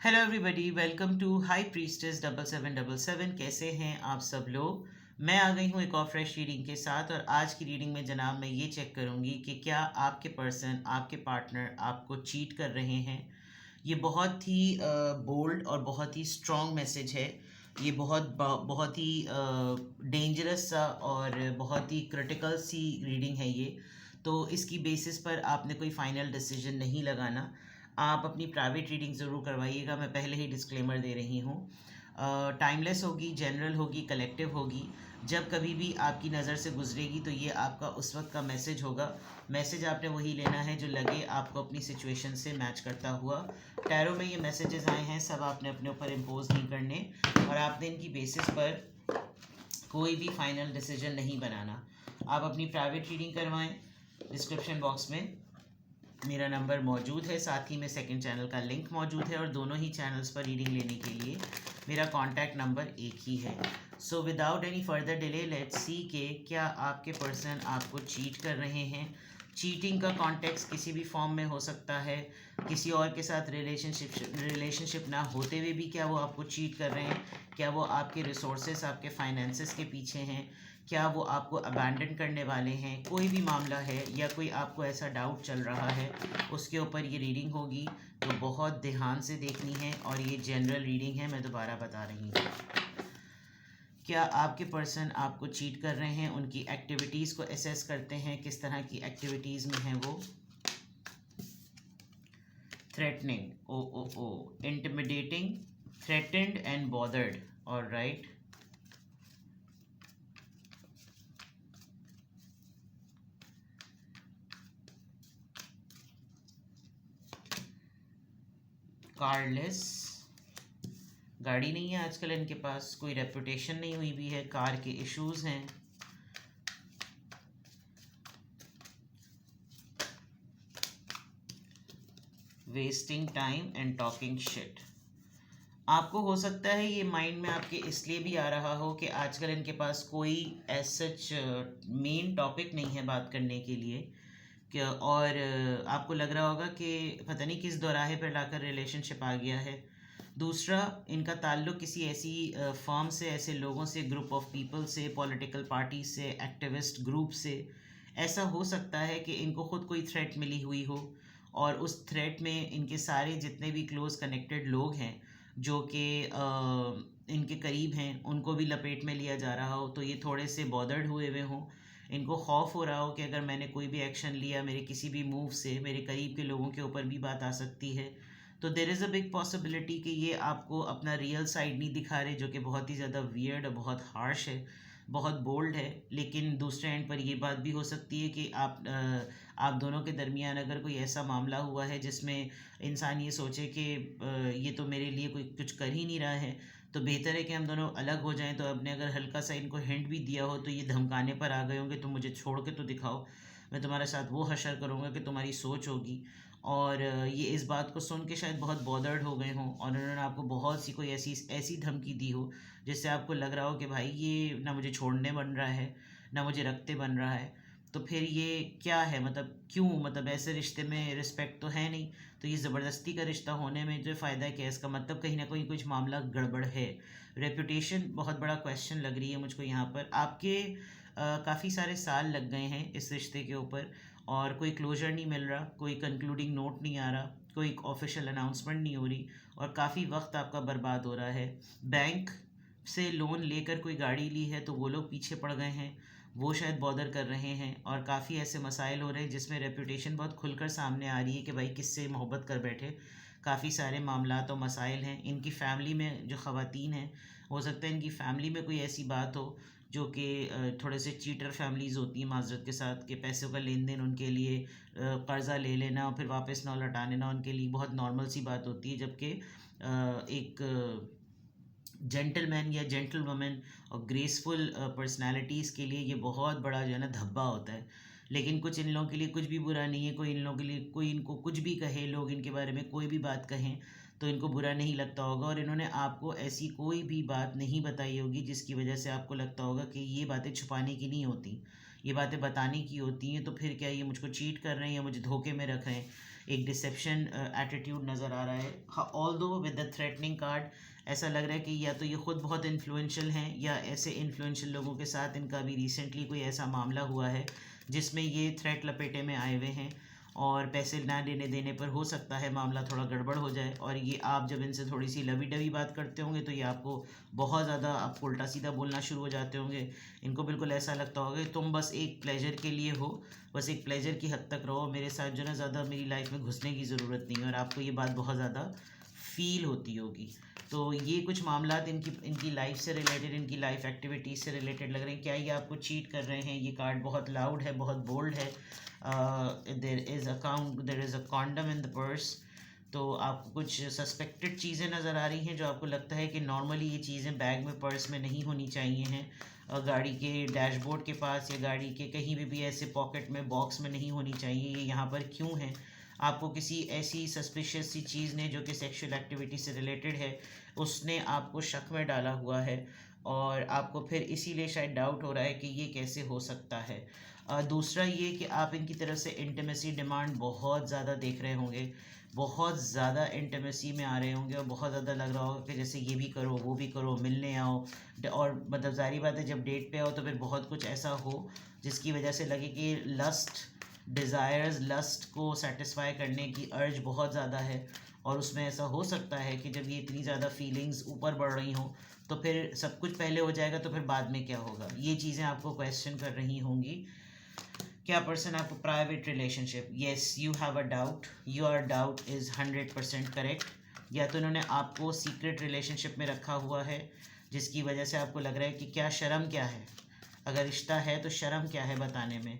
Hello everybody, welcome to High Priestess 7777। कैसे हैं आप सब लोग। मैं आ गई हूँ एक और फ्रेश रीडिंग के साथ। और आज की रीडिंग में जनाब मैं ये चेक करूँगी कि क्या आपके पर्सन, आपके पार्टनर आपको चीट कर रहे हैं। ये बहुत ही बोल्ड और बहुत ही स्ट्रॉन्ग मैसेज है। ये बहुत ही डेंजरस सा और बहुत ही क्रिटिकल सी रीडिंग है ये। तो इसकी बेसिस पर आपने कोई फाइनल डिसीजन नहीं लगाना। आप अपनी प्राइवेट रीडिंग ज़रूर करवाइएगा। मैं पहले ही डिस्क्लेमर दे रही हूँ। टाइमलेस होगी, जनरल होगी, कलेक्टिव होगी। जब कभी भी आपकी नज़र से गुजरेगी तो ये आपका उस वक्त का मैसेज होगा। मैसेज आपने वही लेना है जो लगे आपको अपनी सिचुएशन से मैच करता हुआ। टैरो में ये मैसेजेस आए हैं, सब आपने अपने ऊपर इम्पोज नहीं करने और आपने इनकी बेसिस पर कोई भी फाइनल डिसीजन नहीं बनाना। आप अपनी प्राइवेट रीडिंग करवाएं। डिस्क्रिप्शन बॉक्स में मेरा नंबर मौजूद है, साथ ही में सेकंड चैनल का लिंक मौजूद है और दोनों ही चैनल्स पर रीडिंग लेने के लिए मेरा कॉन्टैक्ट नंबर एक ही है। So without any further delay let's see के क्या आपके पर्सन आपको चीट कर रहे हैं। चीटिंग का कॉन्टेक्स्ट किसी भी फॉर्म में हो सकता है। किसी और के साथ रिलेशनशिप ना होते हुए भी क्या वो आपको चीट कर रहे हैं। क्या वो आपके रिसोर्सेस, आपके फाइनेंसेस के पीछे हैं। क्या वो आपको अबैंडन करने वाले हैं। कोई भी मामला है या कोई आपको ऐसा डाउट चल रहा है, उसके ऊपर ये रीडिंग होगी। तो बहुत ध्यान से देखनी है और ये जनरल रीडिंग है, मैं दोबारा बता रही हूँ। क्या आपके पर्सन आपको चीट कर रहे हैं। उनकी एक्टिविटीज़ को असेस करते हैं, किस तरह की एक्टिविटीज़ में हैं वो। Threatening, or intimidating, threatened and bothered. और राइट, कारलेस, गाड़ी नहीं है आजकल इनके पास, कोई रेपुटेशन नहीं हुई भी है, कार के इश्यूज हैं। Wasting time and talking shit. आपको हो सकता है ये माइंड में आपके इसलिए भी आ रहा हो कि आजकल इनके पास कोई एज सच मेन टॉपिक नहीं है बात करने के लिए। क्या और आपको लग रहा होगा कि पता नहीं किस दोराहे पर लाकर रिलेशनशिप आ गया है। दूसरा, इनका ताल्लुक किसी ऐसी फर्म से, ऐसे लोगों से, ग्रुप ऑफ पीपल से, पॉलिटिकल पार्टी से, एक्टिविस्ट ग्रुप से। ऐसा हो सकता है कि इनको खुद कोई थ्रेट मिली हुई हो और उस थ्रेट में इनके सारे जितने भी क्लोज कनेक्टेड लोग हैं जो कि इनके करीब हैं उनको भी लपेट में लिया जा रहा हो। तो ये थोड़े से बॉदर्ड हुए हुए हों। इनको खौफ हो रहा हो कि अगर मैंने कोई भी एक्शन लिया, मेरे किसी भी मूव से मेरे करीब के लोगों के ऊपर भी बात आ सकती है। तो देर इज़ अ बिग पॉसिबिलिटी कि ये आपको अपना रियल साइड नहीं दिखा रहे, जो कि बहुत ही ज़्यादा वियर्ड और बहुत हार्श है, बहुत बोल्ड है। लेकिन दूसरे एंड पर ये बात भी हो सकती है कि आप दोनों के दरमियान अगर कोई ऐसा मामला हुआ है जिसमें इंसान ये सोचे कि ये तो मेरे लिए कोई कुछ कर ही नहीं रहा है, तो बेहतर है कि हम दोनों अलग हो जाएं। तो आपने अगर हल्का सा इनको हिंट भी दिया हो तो ये धमकाने पर आ गए होंगे, तो मुझे छोड़ के तो दिखाओ, मैं तुम्हारे साथ वो हशर करूँगा कि तुम्हारी सोच होगी। और ये इस बात को सुन के शायद बहुत बॉदर्ड हो गए हों और उन्होंने आपको बहुत सी कोई ऐसी ऐसी धमकी दी हो जिससे आपको लग रहा हो कि भाई ये ना मुझे छोड़ने बन रहा है ना मुझे रखते बन रहा है। तो फिर ये क्या है, मतलब क्यों, मतलब ऐसे रिश्ते में रिस्पेक्ट तो है नहीं। तो ये ज़बरदस्ती का रिश्ता होने में जो फ़ायदा है क्या, इसका मतलब कहीं ना कहीं कुछ मामला गड़बड़ है। रेपुटेशन बहुत बड़ा क्वेश्चन लग रही है मुझको यहाँ पर। आपके काफ़ी सारे साल लग गए हैं इस रिश्ते के ऊपर और कोई क्लोजर नहीं मिल रहा, कोई कंक्लूडिंग नोट नहीं आ रहा, कोई ऑफिशियल अनाउंसमेंट नहीं हो रही और काफ़ी वक्त आपका बर्बाद हो रहा है। बैंक से लोन लेकर कोई गाड़ी ली है तो वो लोग पीछे पड़ गए हैं, वो शायद बॉदर कर रहे हैं और काफ़ी ऐसे मसाइल हो रहे हैं जिसमें रेपुटेशन बहुत खुलकर सामने आ रही है कि भाई किससे मोहब्बत कर बैठे। काफ़ी सारे मामलात और मसाइल हैं। इनकी फ़ैमिली में जो ख़वातीन हैं, हो सकता है इनकी फ़ैमिली में कोई ऐसी बात हो जो कि थोड़े से चीटर फैमिलीज़ होती हैं माजरत के साथ, कि पैसों का लेन देन उनके लिए कर्ज़ा ले लेना और फिर वापस ना लौटा लेना उनके लिए बहुत नॉर्मल सी बात होती है। जबकि एक जेंटलमैन या जेंटल वुमेन और ग्रेसफुल पर्सनालिटीज़ के लिए ये बहुत बड़ा जो है ना धब्बा होता है। लेकिन कुछ इन लोगों के लिए कुछ भी बुरा नहीं है। कोई इन लोगों के लिए, कोई इनको कुछ भी कहे, लोग इनके बारे में कोई भी बात कहें तो इनको बुरा नहीं लगता होगा और इन्होंने आपको ऐसी कोई भी बात नहीं बताई होगी जिसकी वजह से आपको लगता होगा कि ये बातें छुपाने की नहीं होती, ये बातें बताने की होती हैं। तो फिर क्या ये मुझको चीट कर रहे हैं या मुझे धोखे में रख रहे हैं। एक डिसेप्शन एटीट्यूड नज़र आ रहा है। ऑल दो विद द थ्रेटनिंग कार्ड ऐसा लग रहा है कि या तो ये खुद बहुत इन्फ्लुएंशियल हैं या ऐसे इन्फ्लुएंशियल लोगों के साथ इनका भी रिसेंटली कोई ऐसा मामला हुआ है जिसमें ये थ्रेट लपेटे में आए हुए हैं और पैसे ना देने पर हो सकता है मामला थोड़ा गड़बड़ हो जाए। और ये आप जब इनसे थोड़ी सी लवी डवी बात करते होंगे तो ये आपको बहुत ज़्यादा आपको उल्टा सीधा बोलना शुरू हो जाते होंगे। इनको बिल्कुल ऐसा लगता होगा कि तुम बस एक प्लेजर के लिए हो, बस एक प्लेजर की हद तक रहो, मेरे साथ जो ना ज़्यादा मेरी लाइफ में घुसने की ज़रूरत नहीं है। और आपको ये बात बहुत ज़्यादा फील होती होगी। तो ये कुछ मामला इनकी लाइफ से रिलेटेड, इनकी लाइफ एक्टिविटीज़ से रिलेटेड लग रहे हैं। क्या ये आपको चीट कर रहे हैं? ये कार्ड बहुत लाउड है, बहुत बोल्ड है। देर is a condom in the purse. तो आपको कुछ सस्पेक्टेड चीज़ें नज़र आ रही हैं जो आपको लगता है कि नॉर्मली ये चीज़ें बैग में, पर्स में नहीं होनी चाहिए हैं। गाड़ी के डैशबोर्ड के पास या गाड़ी के कहीं भी ऐसे पॉकेट में, बॉक्स में नहीं होनी चाहिए। ये यहाँ पर क्यों है? आपको किसी ऐसी सस्पिशियस सी चीज़ ने जो कि सेक्सुअल एक्टिविटी से रिलेटेड है उसने आपको शक में डाला हुआ है और आपको फिर इसीलिए शायद डाउट हो रहा है कि ये कैसे हो सकता है। दूसरा ये कि आप इनकी तरफ से इंटीमेसी डिमांड बहुत ज़्यादा देख रहे होंगे, बहुत ज़्यादा इंटीमेसी में आ रहे होंगे और बहुत ज़्यादा लग रहा होगा कि जैसे ये भी करो, वो भी करो, मिलने आओ। और मतलब ज़ाहिर बात है जब डेट पे आओ तो फिर बहुत कुछ ऐसा हो जिसकी वजह से लगे कि डिज़ायर्स, लस्ट को सेटिस्फाई करने की अर्ज बहुत ज़्यादा है। और उसमें ऐसा हो सकता है कि जब ये इतनी ज़्यादा फीलिंग्स ऊपर बढ़ रही हों तो फिर सब कुछ पहले हो जाएगा तो फिर बाद में क्या होगा, ये चीज़ें आपको क्वेश्चन कर रही होंगी। क्या पर्सन आपको private relationship, yes you have a doubt, your doubt is 100% correct. या तो इन्होंने आपको सीक्रेट रिलेशनशिप में रखा हुआ है जिसकी वजह से आपको लग रहा है कि क्या शर्म क्या है, अगर रिश्ता है तो शर्म क्या है बताने में।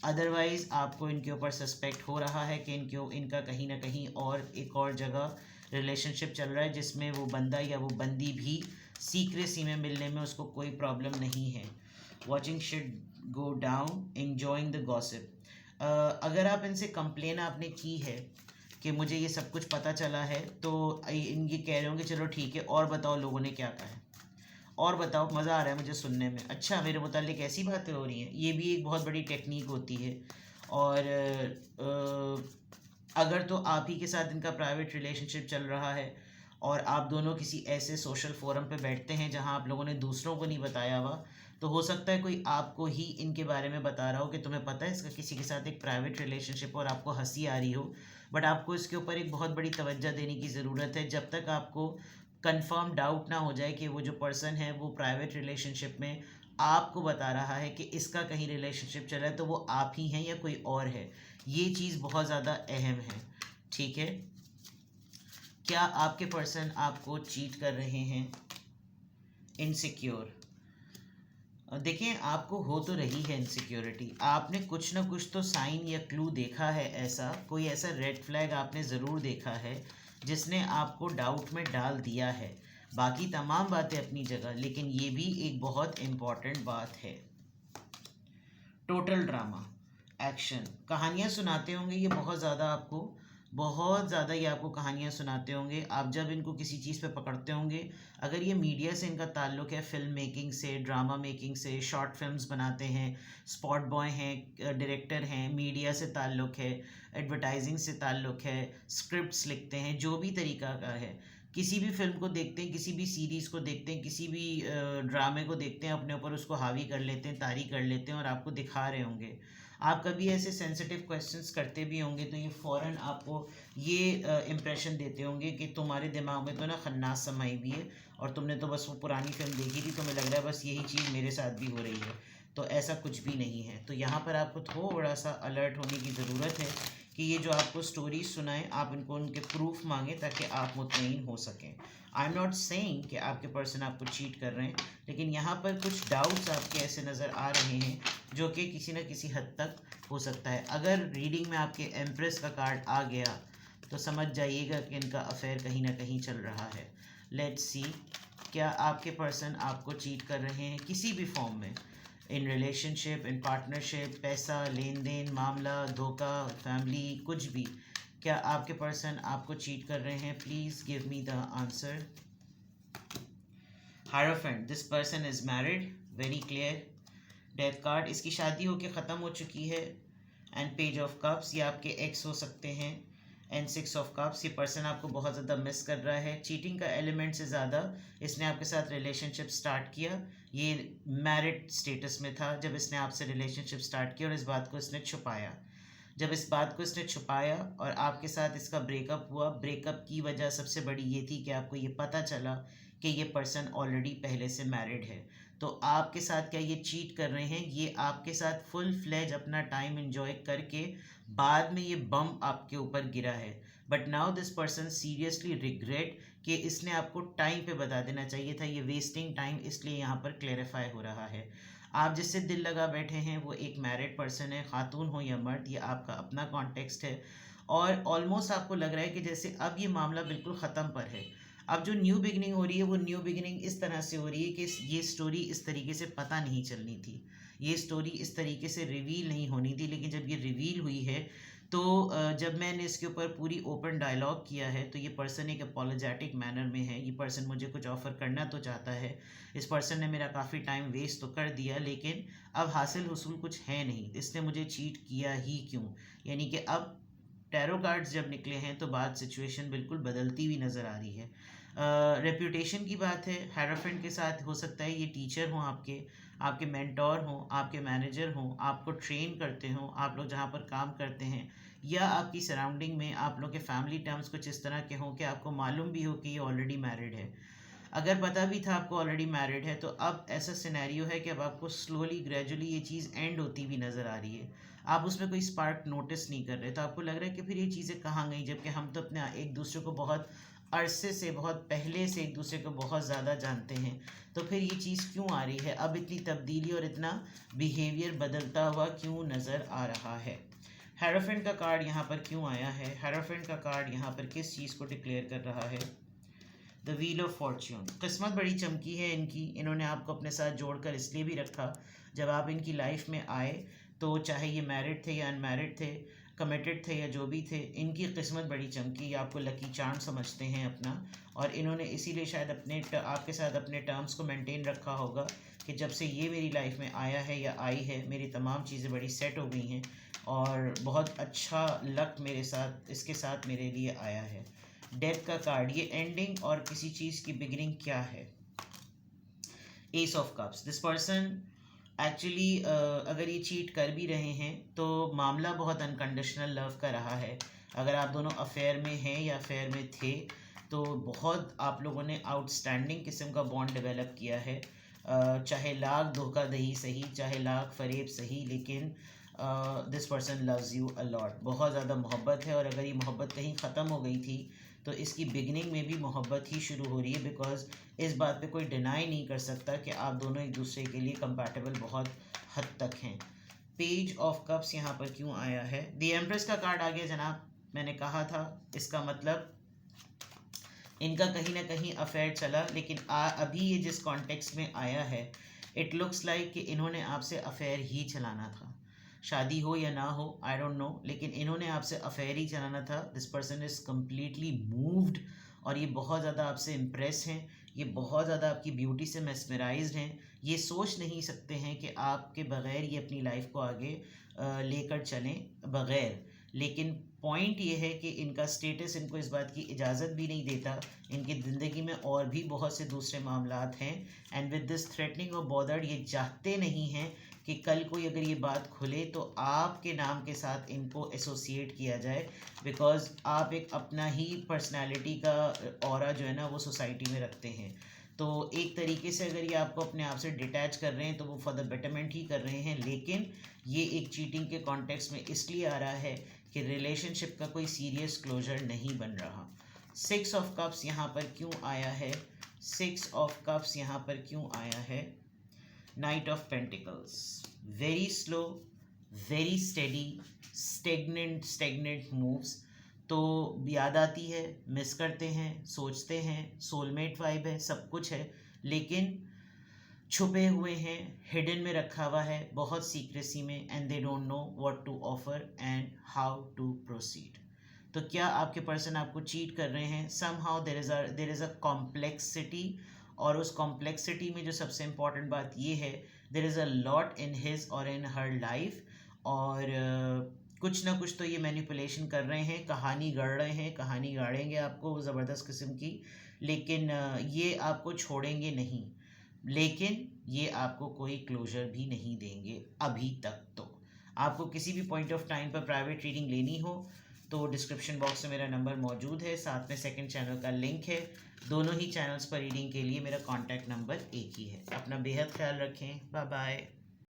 अदरवाइज़ आपको इनके ऊपर सस्पेक्ट हो रहा है कि इनका कहीं ना कहीं और एक और जगह रिलेशनशिप चल रहा है जिसमें वो बंदा या वो बंदी भी सीक्रेसी में मिलने में उसको कोई प्रॉब्लम नहीं है। Watching shit go down, enjoying the gossip. अगर आप इनसे कंप्लेन आपने की है कि मुझे ये सब कुछ पता चला है तो ये कह रहे होंगे चलो ठीक है और बताओ लोगों ने क्या कहा है, और बताओ, मज़ा आ रहा है मुझे सुनने में, अच्छा मेरे मुतालिक ऐसी बातें हो रही हैं। ये भी एक बहुत बड़ी टेक्निक होती है। और अगर तो आप ही के साथ इनका प्राइवेट रिलेशनशिप चल रहा है और आप दोनों किसी ऐसे सोशल फोरम पे बैठते हैं जहां आप लोगों ने दूसरों को नहीं बताया हुआ, तो हो सकता है कोई आपको ही इनके बारे में बता रहा हो कि तुम्हें पता है इसका किसी के साथ एक प्राइवेट रिलेशनशिप और आपको हंसी आ रही हो। बट आपको इसके ऊपर एक बहुत बड़ी तवज्जो देने की ज़रूरत है जब तक आपको कंफर्म डाउट ना हो जाए कि वो जो पर्सन है वो प्राइवेट रिलेशनशिप में आपको बता रहा है कि इसका कहीं रिलेशनशिप चल रहा है तो वो आप ही हैं या कोई और है। ये चीज़ बहुत ज़्यादा अहम है, ठीक है। क्या आपके पर्सन आपको चीट कर रहे हैं? इनसिक्योर, देखिए आपको हो तो रही है इनसिक्योरिटी, आपने कुछ ना कुछ तो साइन या क्लू देखा है, ऐसा कोई ऐसा रेड फ्लैग आपने ज़रूर देखा है जिसने आपको डाउट में डाल दिया है। बाकी तमाम बातें अपनी जगह, लेकिन ये भी एक बहुत इम्पॉर्टेंट बात है। टोटल ड्रामा, एक्शन, कहानियाँ सुनाते होंगे ये बहुत ज़्यादा आपको, बहुत ज़्यादा ये आपको कहानियाँ सुनाते होंगे। आप जब इनको किसी चीज़ पे पकड़ते होंगे, अगर ये मीडिया से इनका ताल्लुक़ है, फिल्म मेकिंग से, ड्रामा मेकिंग से, शॉर्ट फिल्म्स बनाते हैं, स्पॉट बॉय हैं, डायरेक्टर हैं, मीडिया से ताल्लुक़ है, एडवर्टाइजिंग से ताल्लुक़ है, स्क्रिप्ट्स लिखते हैं, जो भी तरीका का है, किसी भी फिल्म को देखते हैं, किसी भी सीरीज़ को देखते हैं, किसी भी ड्रामे को देखते हैं, अपने ऊपर उसको हावी कर लेते हैं, तारी कर लेते हैं और आपको दिखा रहे होंगे। आप कभी ऐसे सेंसिटिव क्वेश्चंस करते भी होंगे तो ये फ़ौरन आपको ये इम्प्रेशन देते होंगे कि तुम्हारे दिमाग में तो ना खन्नास समाई भी है और तुमने तो बस वो पुरानी फिल्म देखी थी, तुम्हें लग रहा है बस यही चीज़ मेरे साथ भी हो रही है। तो ऐसा कुछ भी नहीं है। तो यहाँ पर आपको थोड़ा सा अलर्ट होने की ज़रूरत है कि ये जो आपको स्टोरीज सुनाएं आप इनको उनके प्रूफ मांगें ताकि आप मुतमईन हो सकें। आई एम नॉट सेइंग कि आपके पर्सन आपको चीट कर रहे हैं, लेकिन यहाँ पर कुछ डाउट्स आपके ऐसे नज़र आ रहे हैं जो कि किसी न किसी हद तक हो सकता है। अगर रीडिंग में आपके एम्प्रेस का कार्ड आ गया तो समझ जाइएगा कि इनका अफेयर कहीं ना कहीं चल रहा है। लेट्स सी, क्या आपके पर्सन आपको चीट कर रहे हैं किसी भी फॉर्म में, इन रिलेशनशिप, इन पार्टनरशिप, पैसा, लेन देन, मामला, धोखा, फैमिली, कुछ भी। क्या आपके पर्सन आपको चीट कर रहे हैं? Please give me the answer. Hierophant, this person is married, very clear. Death card, इसकी शादी होके ख़त्म हो चुकी है। एंड पेज ऑफ कप्स, ये आपके एक्स हो सकते हैं। एंड 6 ऑफ कप्स, ये पर्सन आपको बहुत ज़्यादा मिस कर रहा है। चीटिंग का एलिमेंट से ज़्यादा इसने आपके साथ रिलेशनशिप स्टार्ट किया, ये मैरिड स्टेटस में था जब इसने आपसे रिलेशनशिप स्टार्ट किया, और इस बात को इसने छुपाया। जब इस बात को इसने छुपाया और आपके साथ इसका ब्रेकअप हुआ, ब्रेकअप की वजह सबसे बड़ी ये थी कि आपको ये पता चला कि ये पर्सन ऑलरेडी पहले से मैरिड है। तो आपके साथ क्या ये चीट कर रहे हैं, ये आपके साथ फुल फ्लेज अपना टाइम एंजॉय करके बाद में ये बम आपके ऊपर गिरा है। But now this person seriously regret कि इसने आपको टाइम पे बता देना चाहिए था, ये वेस्टिंग टाइम इसलिए यहाँ पर क्लेरिफाई हो रहा है। आप जिससे दिल लगा बैठे हैं वो एक मैरिड पर्सन है, खातून हो या मर्द, ये आपका अपना कॉन्टेक्स्ट है। और ऑलमोस्ट आपको लग रहा है कि जैसे अब ये मामला बिल्कुल ख़त्म पर है। अब जो न्यू बिगनिंग हो रही है वो न्यू बिगनिंग इस तरह से हो रही है कि ये स्टोरी इस तरीके से पता नहीं चलनी थी, ये स्टोरी इस तरीके से रिवील नहीं होनी थी, लेकिन जब ये रिवील हुई है तो जब मैंने इसके ऊपर पूरी ओपन डायलॉग किया है तो ये पर्सन एक अपोलोजेटिक मैनर में है। ये पर्सन मुझे कुछ ऑफ़र करना तो चाहता है, इस पर्सन ने मेरा काफ़ी टाइम वेस्ट तो कर दिया, लेकिन अब हासिल हुसूल कुछ है नहीं, इसने मुझे चीट किया ही क्यों। यानी कि अब टैरो कार्ड्स जब निकले हैं तो बात सिचुएशन बिल्कुल बदलती हुई नज़र आ रही है। रेप्यूटेशन की बात है, हेरोफेंट के साथ हो सकता है ये टीचर हों, आपके आपके मेंटोर हों, आपके मैनेजर हों, आपको ट्रेन करते हों, आप लोग जहाँ पर काम करते हैं, या आपकी सराउंडिंग में आप लोग के फैमिली टर्म्स कुछ इस तरह के हों कि आपको मालूम भी हो कि ये ऑलरेडी मैरिड है। अगर पता भी था आपको ऑलरेडी मैरिड है तो अब ऐसा सिनेरियो है कि अब आपको स्लोली ग्रेजुअली ये चीज़ एंड होती हुई नज़र आ रही है, आप उसमें कोई स्पार्क नोटिस नहीं कर रहे, तो आपको लग रहा है कि फिर ये चीज़ें कहाँ गई, जबकि हम तो अपने एक दूसरे को बहुत अरसे से, बहुत पहले से एक दूसरे को बहुत ज़्यादा जानते हैं। तो फिर ये चीज़ क्यों आ रही है, अब इतनी तब्दीली और इतना बिहेवियर बदलता हुआ क्यों नज़र आ रहा है। हेरोफेंट का कार्ड यहाँ पर क्यों आया है, हेरोफेंट का कार्ड यहाँ पर किस चीज़ को डिक्लेयर कर रहा है। द व्हील ऑफ फॉर्च्यून, किस्मत बड़ी चमकी है इनकी, इन्होंने आपको अपने साथ जोड़कर इसलिए भी रखा, जब आप इनकी लाइफ में आए तो चाहे ये मैरिड थे या अनमैरिड थे, कमिटेड थे या जो भी थे, इनकी किस्मत बड़ी चमकी, आपको लकी चार्म समझते हैं अपना, और इन्होंने इसीलिए शायद आपके साथ अपने टर्म्स को मेंटेन रखा होगा कि जब से ये मेरी लाइफ में आया है या आई है, मेरी तमाम चीज़ें बड़ी सेट हो गई हैं और बहुत अच्छा लक मेरे साथ, इसके साथ मेरे लिए आया है। डेथ का कार्ड, ये एंडिंग और किसी चीज़ की बिगिनिंग क्या है। S of cups, this person actually अगर ये चीट कर भी रहे हैं तो मामला बहुत अनकंडीशनल लव का रहा है। अगर आप दोनों अफेयर में हैं या अफेयर में थे तो बहुत आप लोगों ने आउटस्टैंडिंग किस्म का बॉन्ड डेवलप किया है। चाहे लाख धोखाधड़ी सही, चाहे लाख फरेब सही, लेकिन this person loves you a lot, बहुत ज़्यादा मोहब्बत है। और अगर ये मोहब्बत कहीं ख़त्म हो गई थी तो इसकी बिगनिंग में भी मोहब्बत ही शुरू हो रही है, बिकॉज इस बात पे कोई डिनाई नहीं कर सकता कि आप दोनों एक दूसरे के लिए कंपैटिबल बहुत हद तक हैं। पेज ऑफ कप्स यहाँ पर क्यों आया है, द एम्प्रेस का कार्ड आ गया जनाब। मैंने कहा था इसका मतलब इनका कहीं ना कहीं अफेयर चला, लेकिन अभी ये जिस कॉन्टेक्स्ट में आया है, इट लुक्स लाइक कि इन्होंने आपसे अफेयर ही चलाना था, शादी हो या ना हो आई डोंट नो, लेकिन इन्होंने आपसे अफेयर ही चलाना था। This person is completely moved और ये बहुत ज़्यादा आपसे इम्प्रेस हैं, ये बहुत ज़्यादा आपकी ब्यूटी से मेस्मराइज्ड हैं, ये सोच नहीं सकते हैं कि आपके बग़ैर ये अपनी लाइफ को आगे लेकर चलें बग़ैर। लेकिन पॉइंट ये है कि इनका स्टेटस इनको इस बात की इजाज़त भी नहीं देता, इनकी ज़िंदगी में और भी बहुत से दूसरे मामलात हैं, एंड विद दिस थ्रेटनिंग और बॉदर्ड, ये चाहते नहीं हैं कि कल कोई अगर ये बात खुले तो आपके नाम के साथ इनको एसोसिएट किया जाए, बिकॉज़ आप एक अपना ही पर्सनालिटी का ऑरा जो है ना वो सोसाइटी में रखते हैं। तो एक तरीके से अगर ये आपको अपने आप से डिटैच कर रहे हैं तो वो फॉर द बेटरमेंट ही कर रहे हैं, लेकिन ये एक चीटिंग के कॉन्टेक्स्ट में इसलिए आ रहा है कि रिलेशनशिप का कोई सीरियस क्लोजर नहीं बन रहा। 6 ऑफ कप्स यहाँ पर क्यों आया है, 6 ऑफ कप्स यहाँ पर क्यों आया है। Night of pentacles, very slow, very steady, stagnant moves, तो याद आती है, मिस करते हैं, सोचते हैं, सोलमेट वाइब है, सब कुछ है, लेकिन छुपे हुए हैं, हिडन में रखा हुआ है बहुत सीक्रेसी में, and they don't know what to offer and how to proceed. तो क्या आपके पर्सन आपको चीट कर रहे हैं, somehow there is a complexity, और उस कॉम्प्लेक्सिटी में जो सबसे इम्पॉर्टेंट बात ये है, देर is a lot in his और इन हर लाइफ, और कुछ ना कुछ तो ये मैनिपुलेशन कर रहे हैं, कहानी गढ़ रहे हैं, कहानी गाड़ेंगे आपको ज़बरदस्त किस्म की, लेकिन ये आपको छोड़ेंगे नहीं, लेकिन ये आपको कोई क्लोजर भी नहीं देंगे अभी तक। तो आपको किसी भी पॉइंट ऑफ टाइम पर प्राइवेट रीडिंग लेनी हो तो डिस्क्रिप्शन बॉक्स में मेरा नंबर मौजूद है, साथ में सेकंड चैनल का लिंक है। दोनों ही चैनल्स पर रीडिंग के लिए मेरा कॉन्टैक्ट नंबर एक ही है। अपना बेहद ख्याल रखें। Bye bye.